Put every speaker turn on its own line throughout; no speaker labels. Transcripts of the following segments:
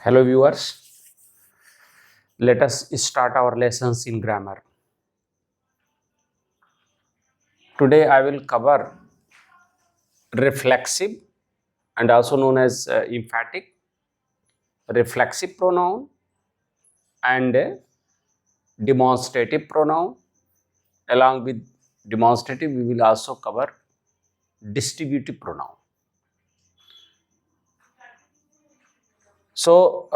Hello viewers, let us start our lessons in grammar. Today I will cover reflexive and also known as emphatic, reflexive pronoun and demonstrative pronoun. Along with demonstrative we will also cover distributive pronoun. So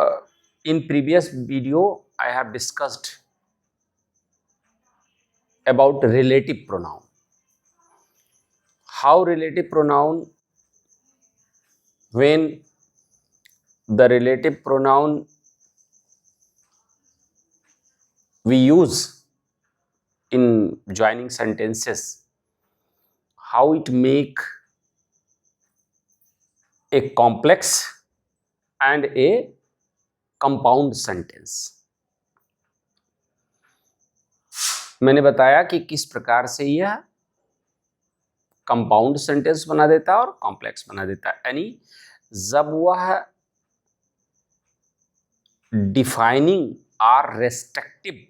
in previous video I have discussed about relative pronoun. How relative pronoun, when the relative pronoun we use in joining sentences, how it make a complex and a compound sentence. मैंने बताया कि किस प्रकार से यह compound sentence बना देता है और कॉम्प्लेक्स बना देता है, यानी जब वह डिफाइनिंग और रेस्ट्रिक्टिव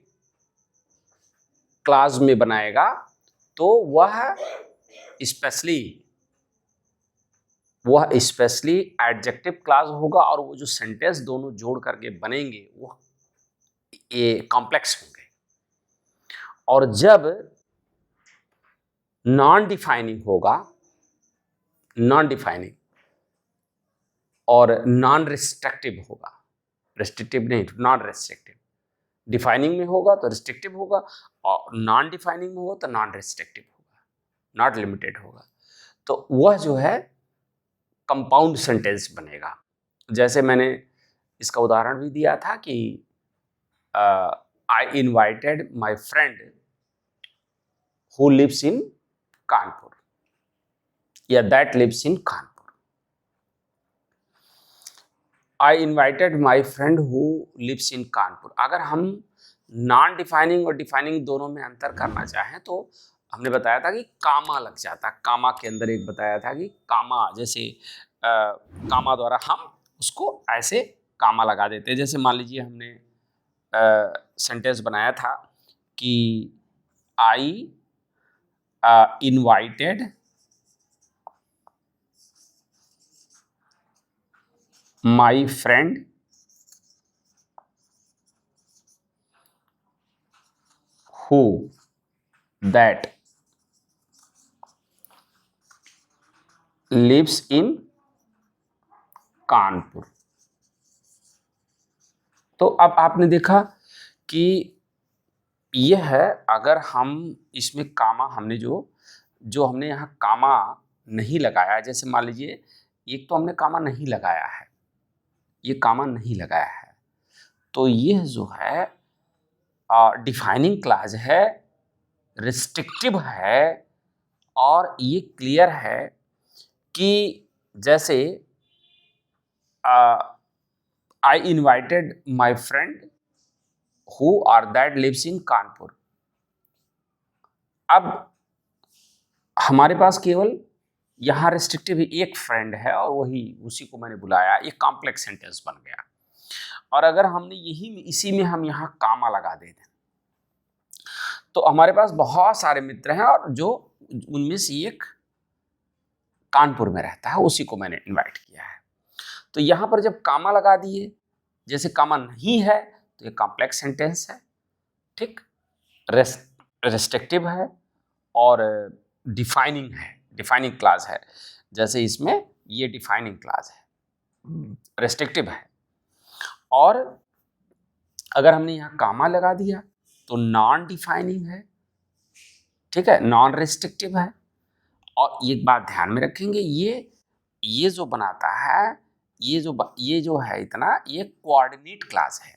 क्लास में बनाएगा तो वह स्पेशली एडजेक्टिव क्लास होगा और वो जो सेंटेंस दोनों जोड़ करके बनेंगे वो ये कॉम्प्लेक्स होंगे। और जब नॉन डिफाइनिंग होगा, नॉन डिफाइनिंग और नॉन रिस्ट्रिक्टिव होगा, रिस्ट्रिक्टिव नहीं, नॉन रिस्ट्रिक्टिव, डिफाइनिंग में होगा तो रिस्ट्रिक्टिव होगा और नॉन डिफाइनिंग में होगा तो नॉन रिस्ट्रिक्टिव होगा, नॉट लिमिटेड होगा, तो वह जो है कंपाउंड सेंटेंस बनेगा। जैसे मैंने इसका उदाहरण भी दिया था कि I invited my friend who lives in Kanpur या that lives in Kanpur. I invited my friend who lives in Kanpur. अगर हम नॉन डिफाइनिंग और डिफाइनिंग दोनों में अंतर करना चाहें तो हमने बताया था कि कामा लग जाता, कामा के अंदर एक बताया था कि कामा, जैसे कामा द्वारा हम उसको ऐसे कामा लगा देते हैं। जैसे मान लीजिए हमने सेंटेंस बनाया था कि I invited my friend who that lives in Kanpur. तो अब आपने देखा कि यह है, अगर हम इसमें कामा हमने जो हमने यहाँ कामा नहीं लगाया, जैसे मान लीजिए एक तो हमने कामा नहीं लगाया है, ये कामा नहीं लगाया है, तो यह जो है डिफाइनिंग क्लास है, रिस्ट्रिक्टिव है और ये क्लियर है कि जैसे आई इनवाइटेड माई फ्रेंड हु और दैट लिव्स इन कानपुर। अब हमारे पास केवल यहाँ रिस्ट्रिक्टिव एक फ्रेंड है और उसी को मैंने बुलाया, ये कॉम्प्लेक्स सेंटेंस बन गया। और अगर हमने इसी में हम यहाँ कामा लगा देते तो हमारे पास बहुत सारे मित्र हैं और जो उनमें से एक कानपुर में रहता है, उसी को मैंने इनवाइट किया है। तो यहाँ पर जब कामा लगा दिए, जैसे कामा नहीं है तो ये कॉम्प्लेक्स सेंटेंस है, ठीक, रेस्ट्रिक्टिव है और डिफाइनिंग है, डिफाइनिंग क्लास है। जैसे इसमें ये डिफाइनिंग क्लास है, रेस्ट्रिक्टिव है। और अगर हमने यहाँ कामा लगा दिया तो नॉन डिफाइनिंग है, ठीक है, नॉन रेस्ट्रिक्टिव है। और एक बात ध्यान में रखेंगे, ये जो बनाता है, ये जो है इतना, ये कोऑर्डिनेट क्लास है।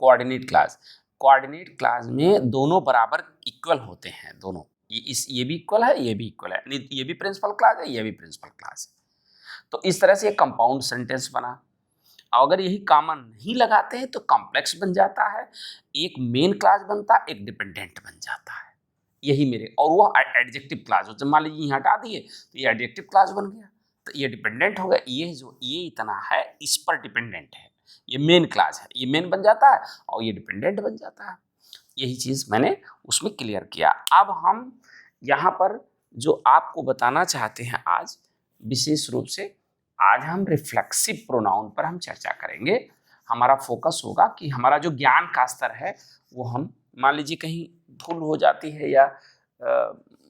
कोऑर्डिनेट क्लास में दोनों बराबर इक्वल होते हैं, दोनों, ये भी इक्वल है, ये भी इक्वल है, ये भी प्रिंसिपल क्लास है, ये भी प्रिंसिपल क्लास है। तो इस तरह से ये कंपाउंड सेंटेंस बना। अगर यही कॉमन नहीं लगाते हैं तो कॉम्प्लेक्स बन जाता है, एक मेन क्लास बनता है, एक डिपेंडेंट बन जाता है, यही मेरे, और वो एडजेक्टिव क्लास हो। मान लीजिए यहाँ हटा दिए तो ये एडजेक्टिव क्लास बन गया, तो ये डिपेंडेंट हो गया। ये इतना है, इस पर डिपेंडेंट है, ये मेन क्लास है, ये मेन बन जाता है और ये डिपेंडेंट बन जाता है। यही चीज़ मैंने उसमें क्लियर किया। अब हम यहाँ पर जो आपको बताना चाहते हैं आज विशेष रूप से, आज हम रिफ्लेक्सिव प्रोनाउन पर हम चर्चा करेंगे। हमारा फोकस होगा कि हमारा जो ज्ञान का स्तर है वो हम मान लीजिए कहीं भूल हो जाती है या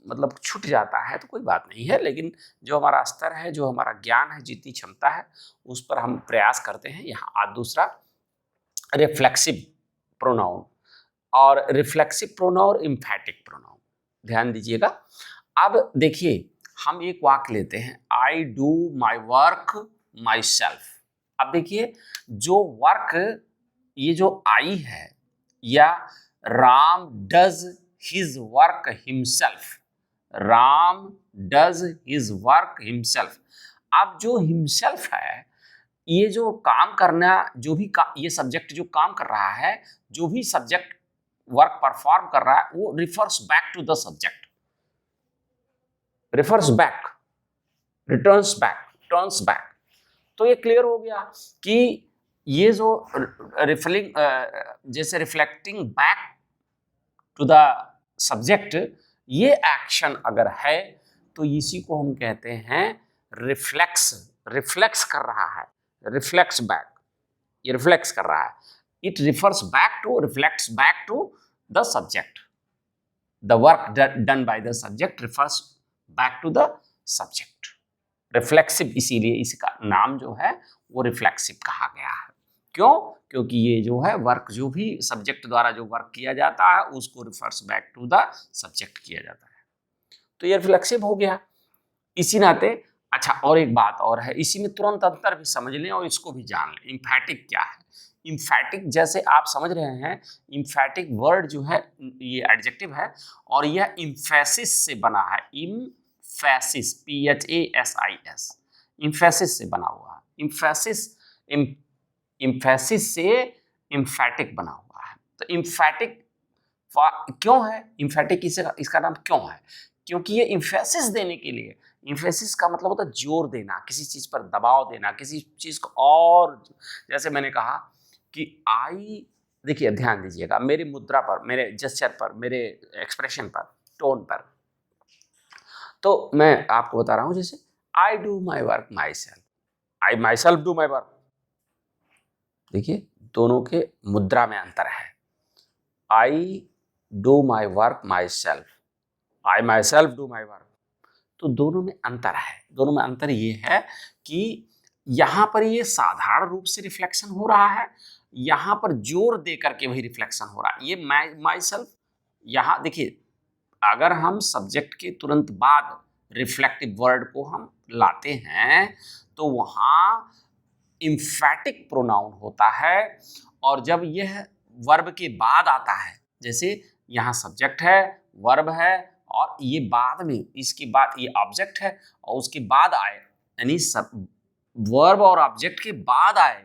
मतलब छूट जाता है तो कोई बात नहीं है, लेकिन जो हमारा स्तर है, जो हमारा ज्ञान है, जितनी क्षमता है उस पर हम प्रयास करते हैं। यहाँ आज दूसरा रिफ्लेक्सिव प्रोनाउन, और रिफ्लेक्सिव प्रोनाउन और एम्फैटिक प्रोनाउन, ध्यान दीजिएगा। अब देखिए हम एक वाक्य लेते हैं, I do my work my self. अब देखिए जो वर्क, ये जो आई है, या Ram does his work himself, Ram does his work himself. अब जो हिमसेल्फ है, ये जो काम करना, जो भी ये सब्जेक्ट जो काम कर रहा है, जो भी सब्जेक्ट वर्क परफॉर्म कर रहा है, वो refers back to the subject, refers back, returns back, turns back. तो ये क्लियर हो गया कि ये जो रिफलिंग, जैसे reflecting back to the subject, ये एक्शन अगर है तो इसी को हम कहते हैं रिफ्लेक्स। रिफ्लेक्स कर रहा है, रिफ्लेक्स बैक, ये रिफ्लेक्स कर रहा है। It refers back to, reflects back to the subject, the work done by the subject refers back to the subject. Reflexive, इसीलिए इसका नाम जो है वो रिफ्लेक्सिव कहा गया है। क्यों? क्योंकि ये जो है वर्क, जो भी सब्जेक्ट द्वारा जो वर्क किया जाता है उसको refers back to the subject किया जाता है, तो ये रिफ्लेक्सिव हो गया। इसी नाते अच्छा, और एक बात और है, इसी में तुरंत अंतर भी समझ लें और इसको भी जान लें। इम्फैटिक क्या है? इम्फैटिक, जैसे आप समझ रहे हैं, इम्फैटिक वर्ड जो है ये एडजेक्टिव है और यह इम्फेसिस से बना है। इम्फेसिस, PHASIS, इम्फेसिस से बना हुआ है। इम्फेसिस से इम्फैटिक बना हुआ है। तो इम्फैटिक क्यों है? इम्फैटिक इसका नाम क्यों है? क्योंकि ये इम्फेसिस देने के लिए, इम्फेसिस का मतलब होता है जोर देना, किसी चीज पर दबाव देना, किसी चीज को। और जैसे मैंने कहा कि आई, देखिए ध्यान दीजिएगा मेरी मुद्रा पर, मेरे जेस्चर पर, मेरे एक्सप्रेशन पर, टोन पर। तो मैं आपको बता रहा हूं, जैसे I do my work my self, I my self do my work. देखिए दोनों के मुद्रा में अंतर है। I do my work my self, I my self do my work, तो दोनों में अंतर है। दोनों में अंतर ये है कि यहां पर ये साधारण रूप से रिफ्लेक्शन हो रहा है, यहां पर जोर दे करके वही रिफ्लेक्शन हो रहा है। ये माई सेल्फ, यहां देखिए अगर हम सब्जेक्ट के तुरंत बाद रिफ्लेक्टिव वर्ड को हम लाते हैं तो वहां इम्फैटिक प्रोनाउन होता है, और जब यह वर्ब के बाद आता है, जैसे यहाँ सब्जेक्ट है, वर्ब है, और ये बाद में, इसके बाद ये ऑब्जेक्ट है और उसके बाद आए, यानी सब वर्ब और ऑब्जेक्ट के बाद आए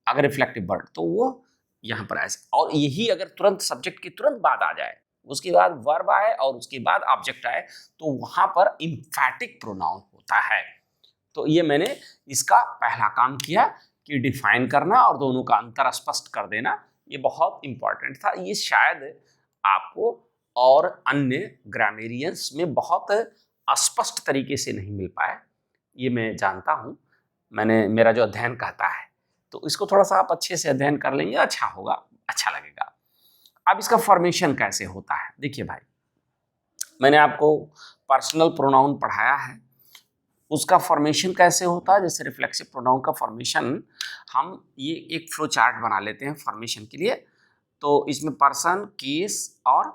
अगर रिफ्लेक्टिव वर्ड, तो वो यहाँ पर आए। और यही अगर तुरंत सब्जेक्ट के तुरंत बाद आ जाए, उसके बाद वर्ब आए और उसके बाद ऑब्जेक्ट आए, तो वहां पर इम्फैटिक प्रोनाउन होता है। तो ये मैंने इसका पहला काम किया कि डिफाइन करना और दोनों का अंतर स्पष्ट कर देना, ये बहुत इंपॉर्टेंट था। ये शायद आपको और अन्य ग्रामेरियंस में बहुत स्पष्ट तरीके से नहीं मिल पाए, ये मैं जानता हूँ, मेरा जो अध्ययन कहता है। तो इसको थोड़ा सा आप अच्छे से अध्ययन कर लेंगे, अच्छा होगा, अच्छा लगेगा। अब इसका फॉर्मेशन कैसे होता है? देखिए भाई, मैंने आपको पर्सनल प्रोनाउन पढ़ाया है, उसका फॉर्मेशन कैसे होता है। जैसे रिफ्लेक्सिव प्रोनाउन का फॉर्मेशन, हम ये एक फ्लो चार्ट बना लेते हैं फॉर्मेशन के लिए। तो इसमें पर्सन, केस और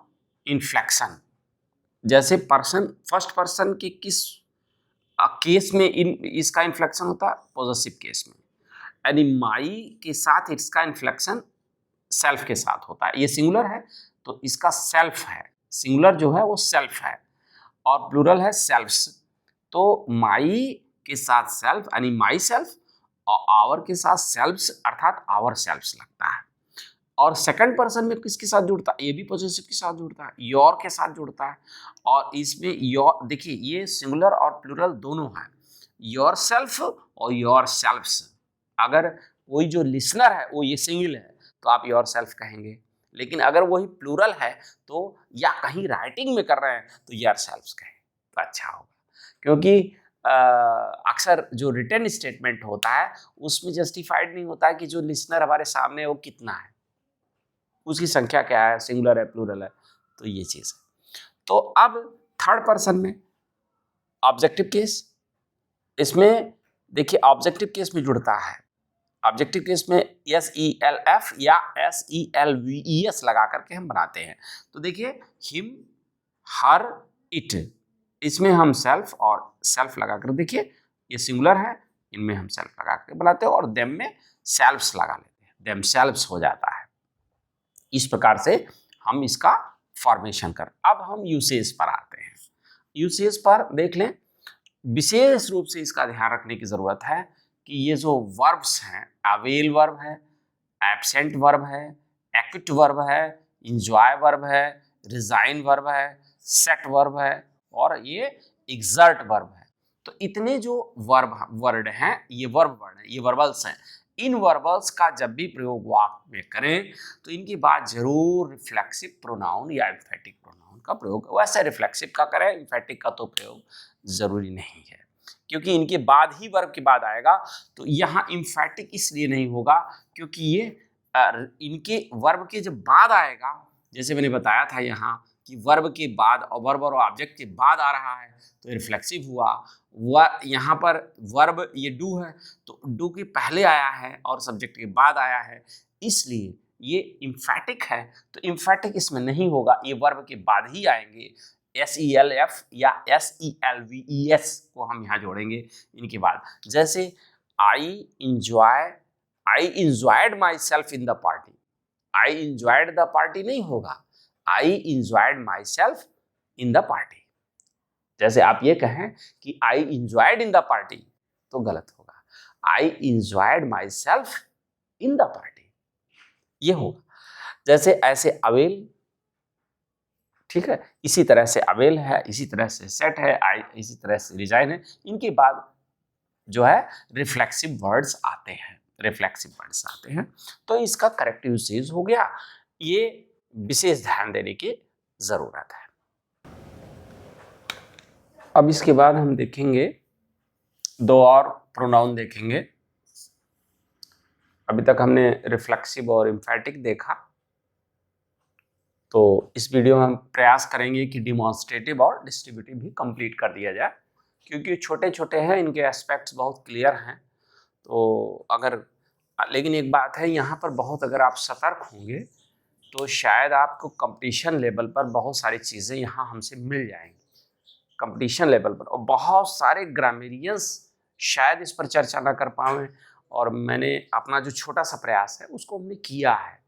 इन्फ्लेक्शन। जैसे पर्सन, फर्स्ट पर्सन के किस केस में इसका इन्फ्लेक्शन होता है? पॉजेसिव केस में। यानी माई के साथ इसका इन्फ्लेक्शन सेल्फ के साथ होता है। ये सिंगुलर है तो इसका सेल्फ है, सिंगुलर जो है वो सेल्फ है, और प्लूरल है सेल्फ्स। तो माई के साथ सेल्फ यानी माई सेल्फ, और आवर के साथ सेल्फ्स अर्थात आवर सेल्फ्स लगता है। और सेकंड पर्सन में किसके साथ जुड़ता है? ये भी पॉजेसिव के साथ जुड़ता है, योर के साथ जुड़ता है। और इसमें योर, देखिए ये सिंगुलर और प्लूरल दोनों हैं, योर सेल्फ और योर सेल्फ्स। अगर वही जो लिसनर है वो ये सिंगल है तो आप योर सेल्फ कहेंगे, लेकिन अगर वही प्लूरल है तो या कहीं राइटिंग में कर रहे हैं तो योर सेल्फ कहें तो अच्छा होगा। क्योंकि अक्सर जो रिटन स्टेटमेंट होता है उसमें जस्टिफाइड नहीं होता है कि जो लिसनर हमारे सामने है वो कितना है, उसकी संख्या क्या है, सिंगुलर है प्लूरल है, तो ये चीज़ है। तो अब थर्ड पर्सन में ऑब्जेक्टिव केस, इसमें देखिए ऑब्जेक्टिव केस में जुड़ता है। ऑब्जेक्टिव केस में SELF या SELVES लगा करके हम बनाते हैं। तो देखिए हिम, हर, इट, इसमें हम सेल्फ और सेल्फ लगा कर, देखिए ये सिंगुलर है, इनमें हम सेल्फ लगा कर बनाते हैं और देम में सेल्फ्स लगा लेते हैं, देम सेल्फ्स हो जाता है। इस प्रकार से हम इसका फॉर्मेशन कर। अब हम यूसेज पर आते हैं। यूसेज पर देख लें, विशेष रूप से इसका ध्यान रखने की जरूरत है कि ये जो वर्ब्स हैं, अवेल वर्ब है, एब्सेंट वर्ब है, एक्विट वर्ब है, इंजॉय वर्ब है, रिजाइन वर्ब है, सेट वर्ब है और ये एग्जर्ट वर्ब है। तो इतने जो वर्ड हैं ये वर्ब वर्ड है, ये वर्बल्स हैं। इन वर्बल्स का जब भी प्रयोग वाक्य में करें तो इनके बाद जरूर रिफ्लेक्सिव प्रोनाउन या एम्फेटिक प्रोनाउन का प्रयोग, वैसे रिफ्लेक्सिव का करें, एम्फेटिक का तो प्रयोग जरूरी नहीं है क्योंकि इनके बाद ही वर्ब के बाद आएगा। तो यहाँ एम्फेटिक इसलिए नहीं होगा क्योंकि ये इनके वर्ब के जब बाद आएगा, जैसे मैंने बताया था यहाँ कि वर्ब के बाद और वर्ब और ऑब्जेक्ट के बाद आ रहा है तो रिफ्लेक्सिव हुआ। यहाँ पर वर्ब ये डू है तो डू के पहले आया है और सब्जेक्ट के बाद आया है, इसलिए ये एम्फेटिक है। तो एम्फेटिक इसमें नहीं होगा, ये वर्ब के बाद ही आएंगे। SELF या SELVES को हम यहाँ जोड़ेंगे इनके बाद। जैसे I enjoyed myself in the party, I enjoyed the party नहीं होगा, I enjoyed myself in the party. जैसे आप ये कहें कि I enjoyed in the party तो गलत होगा, I enjoyed myself in the party ये होगा। जैसे ऐसे अवेल, ठीक है, इसी तरह से अवेल है, इसी तरह से सेट है, इसी तरह से रिजाइन है, इनके बाद जो है रिफ्लेक्सिव वर्ड्स आते हैं, रिफ्लेक्सिव वर्ड्स आते हैं। तो इसका करेक्ट यूसेज हो गया, ये विशेष ध्यान देने की जरूरत है। अब इसके बाद हम देखेंगे दो और प्रोनाउन देखेंगे। अभी तक हमने रिफ्लेक्सिव और एम्फेटिक देखा, तो इस वीडियो में हम प्रयास करेंगे कि डिमॉन्स्ट्रेटिव और डिस्ट्रीब्यूटिव भी कंप्लीट कर दिया जाए क्योंकि छोटे छोटे हैं, इनके एस्पेक्ट्स बहुत क्लियर हैं। तो लेकिन एक बात है, यहाँ पर बहुत अगर आप सतर्क होंगे तो शायद आपको कंपटीशन लेवल पर बहुत सारी चीज़ें यहाँ हमसे मिल जाएंगी, कंपटीशन लेवल पर, और बहुत सारे ग्रामेरियंस शायद इस पर चर्चा ना कर पाएँ। और मैंने अपना जो छोटा सा प्रयास है उसको हमने किया है,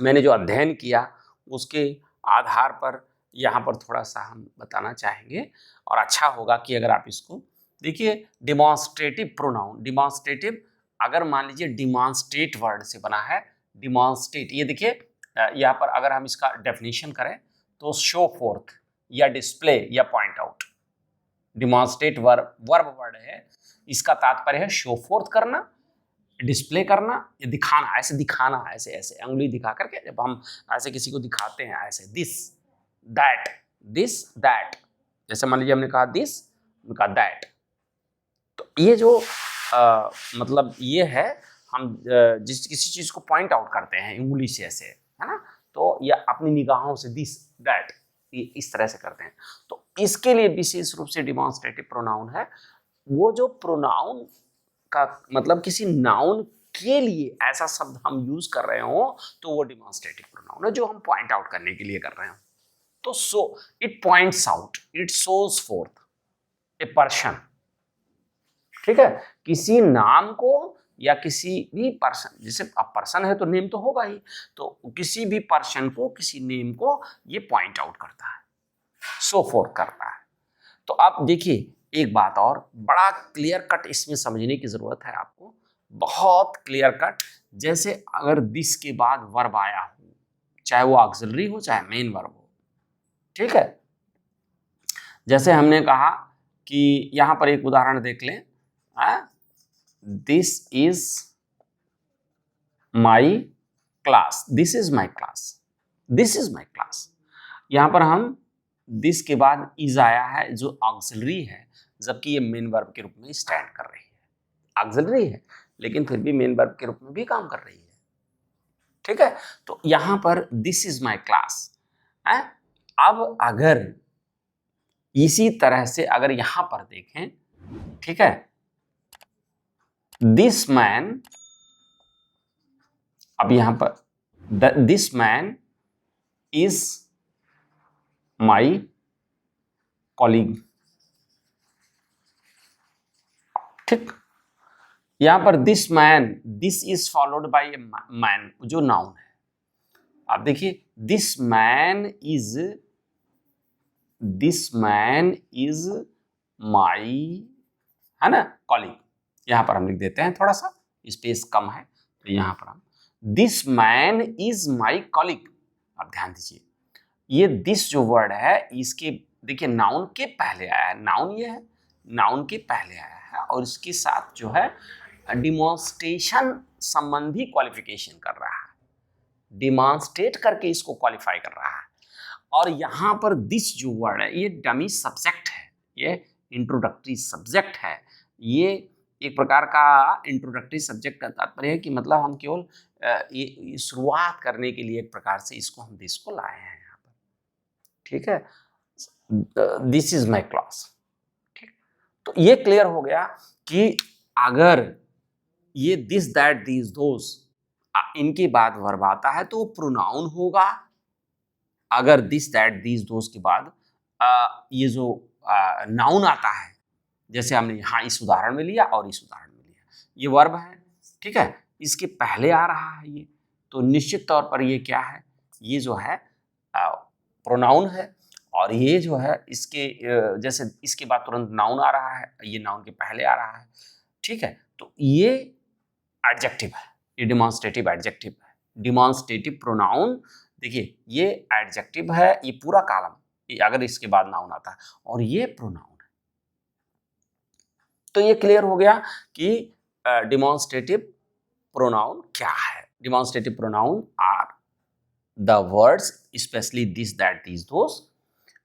मैंने जो अध्ययन किया उसके आधार पर यहाँ पर थोड़ा सा हम बताना चाहेंगे। और अच्छा होगा कि अगर आप इसको देखिए, डिमॉन्स्ट्रेटिव प्रोनाउन, डिमॉन्स्ट्रेटिव अगर मान लीजिए डिमॉन्स्ट्रेट वर्ड से बना है, डिमॉन्स्ट्रेट, ये देखिए यहाँ पर अगर हम इसका डेफिनेशन करें तो शो फोर्थ या डिस्प्ले या point out, demonstrate verb word है, इसका तात्पर्य है शो फोर्थ करना, डिस्प्ले करना या दिखाना, ऐसे दिखाना, ऐसे ऐसे अंगुली दिखा करके जब हम ऐसे किसी को दिखाते हैं, ऐसे दिस दैट, जैसे मान लीजिए हमने कहा दिस, हमने कहा दैट, तो ये जो मतलब ये है, हम जिस किसी चीज को पॉइंट आउट करते हैं उंगली से ऐसे, है ना, तो या अपनी निगाहों से दिस दैट, ये इस तरह से करते हैं। तो इसके लिए विशेष रूप से डिमॉन्स्ट्रेटिव प्रोनाउन है। वो जो प्रोनाउन का मतलब किसी नाउन के लिए ऐसा शब्द हम यूज कर रहे हो तो वो डिमॉन्स्ट्रेटिव प्रोनाउन है, जो हम पॉइंट आउट करने के लिए कर रहे हो। तो it points out, it shows fourth a person, ठीक है, किसी नाम को या किसी भी पर्सन, जैसे अब पर्सन है तो नेम तो होगा ही, तो किसी भी पर्सन को, किसी नेम को ये पॉइंट आउट करता है, शो फोर्थ करता है। तो आप देखिए एक बात और बड़ा क्लियर कट इसमें समझने की जरूरत है आपको, बहुत क्लियर कट। जैसे अगर दिस के बाद वर्ब आया हो, चाहे वो ऑक्सिलरी हो चाहे मेन वर्ब हो, ठीक है, जैसे हमने कहा कि यहां पर एक उदाहरण देख लें, this is my class, this is my class, this is my class. यहां पर हम दिस के बाद इज आया है जो ऑक्सिलरी है, जबकि ये मेन वर्ब के रूप में स्टैंड कर रही है। ऑक्सिलरी है लेकिन फिर भी मेन वर्ब के रूप में भी काम कर रही है। ठीक है, तो यहां पर दिस इज माई क्लास है। अब अगर इसी तरह से अगर यहां पर देखें, ठीक है, दिस मैन, अब यहां पर this man is my colleague. ठीक, यहां पर this man, this is followed bye a man जो नाउन है। आप देखिए दिस मैन इज माई, है ना, कॉलीग। यहां पर हम लिख देते हैं, थोड़ा सा स्पेस कम है तो यहां पर हम this man is my colleague. अब ध्यान दीजिए ये दिस जो वर्ड है इसके देखिए नाउन के पहले आया है, नाउन ये है, नाउन के पहले आया है और इसके साथ जो है डिमॉन्स्ट्रेशन संबंधी क्वालिफिकेशन कर रहा है, डिमॉन्स्ट्रेट करके इसको क्वालिफाई कर रहा है। और यहां पर दिस जो वर्ड है ये डमी सब्जेक्ट है, ये इंट्रोडक्टरी सब्जेक्ट है। ये एक प्रकार का इंट्रोडक्टरी सब्जेक्ट का तात्पर्य है कि मतलब हम केवल ये शुरुआत करने के लिए एक प्रकार से इसको हम दिस को लाए हैं यहाँ पर। ठीक है, दिस इज माई क्लास। ठीक, तो ये क्लियर हो गया कि अगर ये दिस दैट दीज दोस इनके बाद वर्ब आता है तो वो प्रोनाउन होगा। अगर दिस दैट दीज दोस के बाद ये जो नाउन आता है, जैसे हमने यहाँ इस उदाहरण में लिया और इस उदाहरण में लिया, ये वर्ब है, ठीक है, इसके पहले आ रहा है ये, तो निश्चित तौर पर ये क्या है, ये जो है प्रोनाउन है। और ये जो है इसके जैसे इसके बाद तुरंत नाउन आ रहा है, ये नाउन के पहले आ रहा है। ठीक है, तो ये एडजेक्टिव है, ये डिमॉन्स्ट्रेटिव एडजेक्टिव है। डिमॉन्स्ट्रेटिव प्रोनाउन देखिए ये एडजेक्टिव है, ये पूरा कॉलम अगर इसके बाद नाउन आता है, और ये प्रोनाउन है। तो ये क्लियर हो गया कि डिमॉन्स्ट्रेटिव प्रोनाउन क्या है। Demonstrative pronoun are the words specially this that these those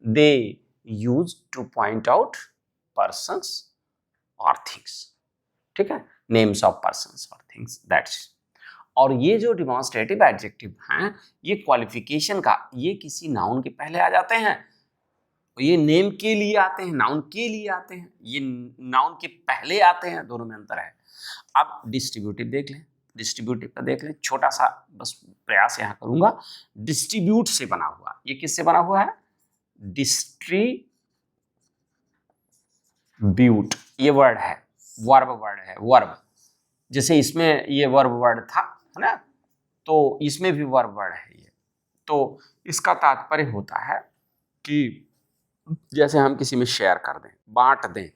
they use to point out persons और थिंग्स। ठीक है, नेम्स ऑफ पर्सन्स और थिंग्स, दैट्स। और ये जो डिमॉन्स्ट्रेटिव एडजेक्टिव हैं ये क्वालिफिकेशन का, ये किसी नाउन के पहले आ जाते हैं, ये नेम के लिए आते हैं, नाउन के लिए आते हैं, ये नाउन के पहले आते हैं, दोनों में अंतर है। अब डिस्ट्रीब्यूटिव देख लें, डिस्ट्रीब्यूटिव का देख लें, छोटा सा बस प्रयास यहाँ करूंगा। डिस्ट्रीब्यूट से बना हुआ, ये किससे बना हुआ है, डिस्ट्रीब्यूट, ये वर्ड है, वर्ब वर्ड है, वर्ब। जैसे इसमें ये वर्ब वर्ड था, है ना, तो इसमें भी वर्ब वर्ड है ये। तो इसका तात्पर्य होता है कि जैसे हम किसी में शेयर कर दें, बांट दें,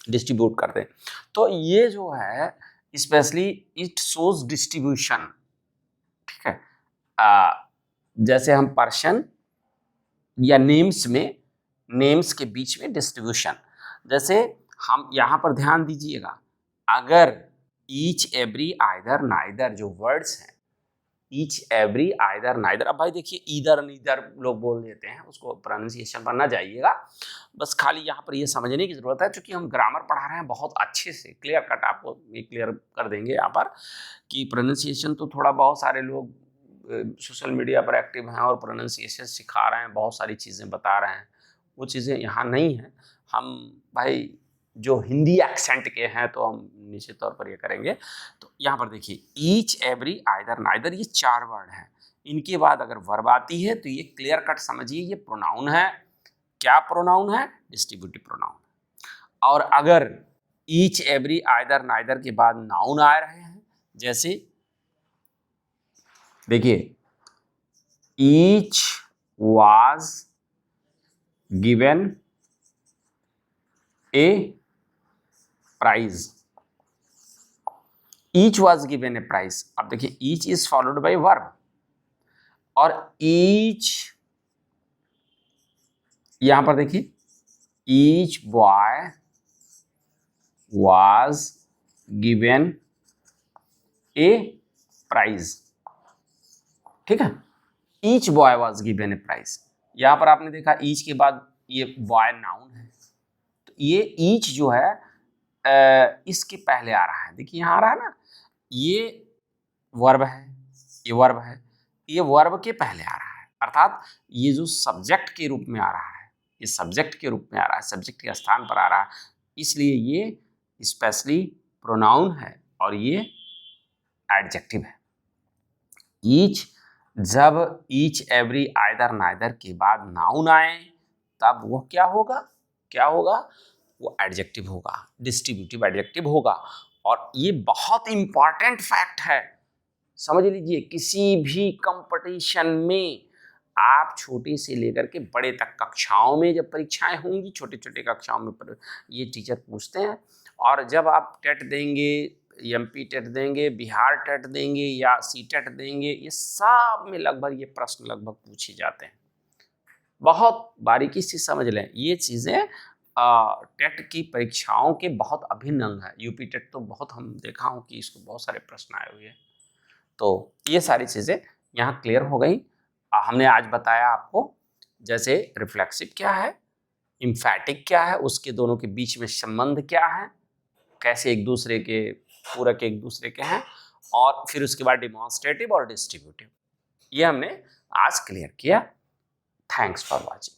डिस्ट्रीब्यूट कर दें, तो ये जो है स्पेशली इट शोज डिस्ट्रीब्यूशन। ठीक है, जैसे हम पर्सन या नेम्स में, नेम्स के बीच में डिस्ट्रीब्यूशन, जैसे हम यहाँ पर ध्यान दीजिएगा, अगर ईच एवरी आइदर नाइदर जो वर्ड्स हैं, ईच एवरी आइदर नाइदर, अब भाई देखिए ईदर नीदर लोग बोल देते हैं, उसको प्रोनाउंसिएशन पर ना जाइएगा, बस खाली यहाँ पर ये समझने की जरूरत है, क्योंकि हम ग्रामर पढ़ा रहे हैं बहुत अच्छे से, क्लियर कट आपको ये क्लियर कर देंगे यहाँ पर कि प्रोनाउंसिएशन तो थोड़ा बहुत सारे लोग सोशल मीडिया पर एक्टिव हैं और प्रोनाउंसिएशन सिखा रहे हैं, बहुत सारी चीज़ें बता रहे हैं, वो चीज़ें यहाँ नहीं हैं। हम भाई जो हिंदी एक्सेंट के हैं तो हम निश्चित तौर पर ये करेंगे। तो यहाँ पर देखिए ईच एवरी आइदर नाइदर, ये 4 वर्ड हैं, इनके बाद अगर वर्ब आती है तो ये क्लियर कट समझिए ये प्रोनाउन है। क्या प्रोनाउन है, डिस्ट्रीब्यूटिव प्रोनाउन। और अगर ईच एवरी आइदर नाइदर के बाद नाउन आ रहे हैं, जैसे देखिए each was given a prize, each was given a prize. अब देखिए each is followed by verb, और ईच यहां पर देखिए each boy was given a prize, ठीक है। Each boy was given a prize, यहां पर आपने देखा ईच के बाद ये बॉय नाउन है, तो ये ईच जो है इसके पहले आ रहा है, देखिए यहां आ रहा है ना, ये वर्ब है, ये वर्ब है, ये वर्ब के पहले आ रहा है, अर्थात ये जो सब्जेक्ट के रूप में आ रहा है, ये सब्जेक्ट के रूप में आ रहा है, सब्जेक्ट के स्थान पर आ रहा है, इसलिए ये स्पेशली प्रोनाउन है और ये एडजेक्टिव है। ईच, जब ईच एवरी आइदर नाइदर के बाद नाउन आए तब वो क्या होगा, क्या होगा, वो एडजेक्टिव होगा, डिस्ट्रीब्यूटिव एडजेक्टिव होगा। और ये बहुत इंपॉर्टेंट फैक्ट है, समझ लीजिए, किसी भी कंपटीशन में आप छोटे से लेकर के बड़े तक कक्षाओं में जब परीक्षाएं होंगी, छोटे छोटे कक्षाओं में ये टीचर पूछते हैं, और जब आप टेट देंगे, एमपी टेट देंगे, बिहार टेट देंगे या सी टेट देंगे, ये सब में लगभग ये प्रश्न लगभग पूछे जाते हैं। बहुत बारीकी से समझ लें, ये चीज़ें टेट की परीक्षाओं के बहुत अभिन्न अंग है। यूपी टेट तो बहुत हम देखा हूँ कि इसको बहुत सारे प्रश्न आए हुए हैं, तो ये सारी चीज़ें यहाँ क्लियर हो गई। हमने आज बताया आपको जैसे रिफ्लेक्सिव क्या है, इम्फैटिक क्या है, उसके दोनों के बीच में संबंध क्या है, कैसे एक दूसरे के पूरक एक दूसरे के हैं, और फिर उसके बाद डिमॉन्स्ट्रेटिव और डिस्ट्रीब्यूटिव, ये हमने आज क्लियर किया। Thanks for watching.